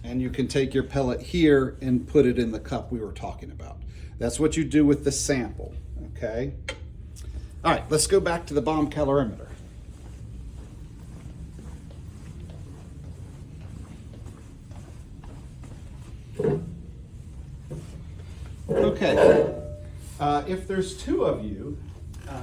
and you can take your pellet here and put it in the cup we were talking about. That's what you do with the sample, okay? All right, let's go back to the bomb calorimeter. Okay, if there's two of you,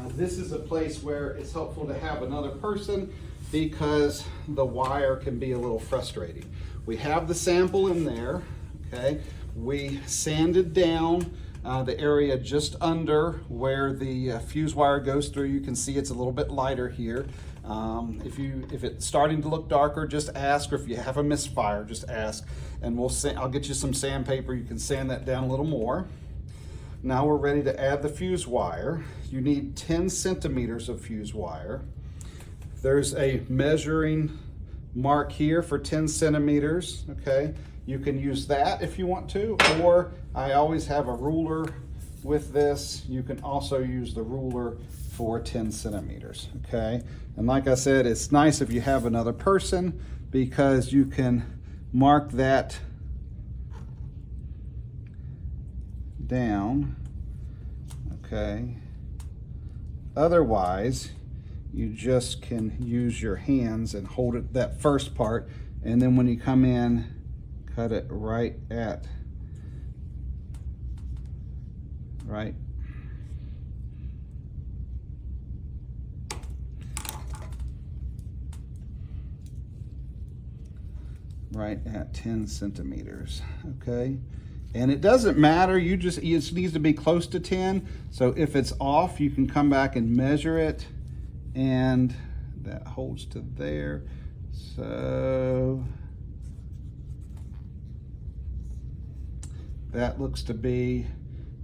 this is a place where it's helpful to have another person because the wire can be a little frustrating. We have the sample in there, okay? We sanded down the area just under where the fuse wire goes through. You can see it's a little bit lighter here. If it's starting to look darker, just ask, or if you have a misfire, just ask, and I'll get you some sandpaper. You can sand that down a little more. Now we're ready to add the fuse wire. You need 10 centimeters of fuse wire. There's a measuring mark here for 10 centimeters, okay? You can use that if you want to, or I always have a ruler with this. You can also use the ruler for 10 centimeters, okay? And like I said, it's nice if you have another person because you can mark that down, okay? Otherwise, you just can use your hands and hold it, that first part, and then when you come in, cut it right at right at 10 centimeters, okay? And it doesn't matter, it just needs to be close to 10. So if it's off, you can come back and measure it, and that holds to there. So that looks to be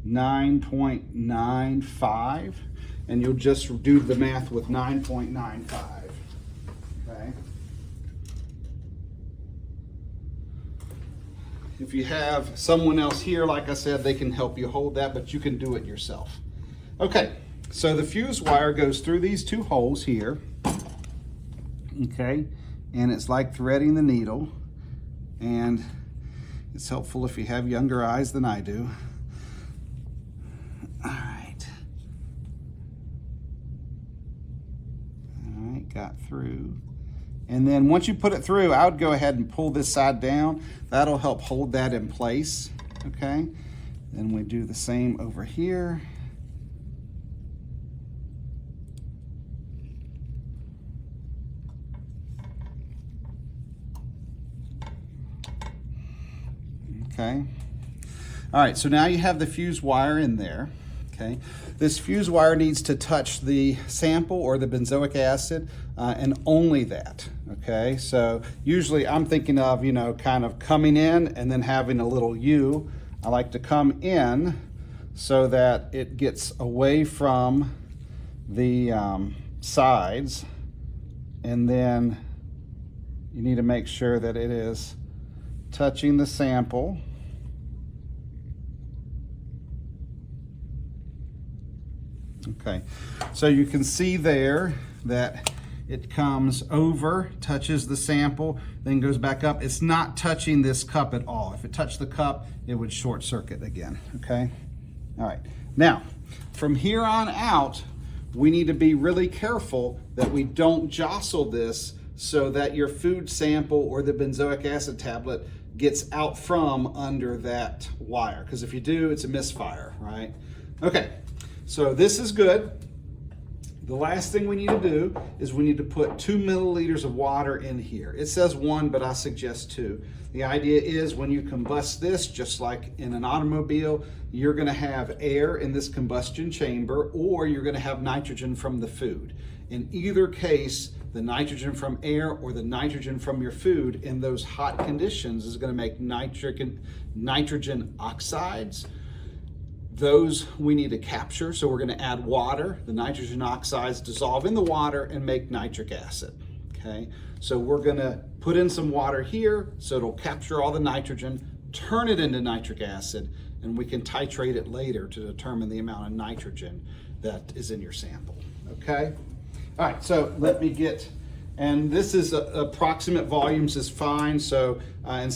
9.95, and you'll just do the math with 9.95, okay? If you have someone else here, like I said, they can help you hold that, but you can do it yourself. Okay, so the fuse wire goes through these two holes here, okay? And it's like threading the needle, and it's helpful if you have younger eyes than I do. All right, got through. And then once you put it through, I would go ahead and pull this side down. That'll help hold that in place, okay? Then we do the same over here. Okay. All right, so now you have the fuse wire in there, okay? This fuse wire needs to touch the sample or the benzoic acid and only that, okay? So usually I'm thinking of, you know, kind of coming in and then having a little U. I like to come in so that it gets away from the sides, and then you need to make sure that it is touching the sample. Okay, so you can see there that it comes over, touches the sample, then goes back up. It's not touching this cup at all. If it touched the cup, it would short circuit again, okay? All right, now, from here on out, we need to be really careful that we don't jostle this so that your food sample or the benzoic acid tablet gets out from under that wire, because if you do, it's a misfire, right? Okay. So this is good. The last thing we need to do is we need to put 2 milliliters of water in here. It says 1, but I suggest 2. The idea is when you combust this, just like in an automobile, you're gonna have air in this combustion chamber, or you're gonna have nitrogen from the food. In either case, the nitrogen from air or the nitrogen from your food in those hot conditions is gonna make nitrogen oxides. Those we need to capture, so we're going to add water. The nitrogen oxides dissolve in the water and make nitric acid, okay? So we're going to put in some water here so it'll capture all the nitrogen, turn it into nitric acid, and we can titrate it later to determine the amount of nitrogen that is in your sample, okay? All right, so let me get, and this is approximate volumes is fine, so instead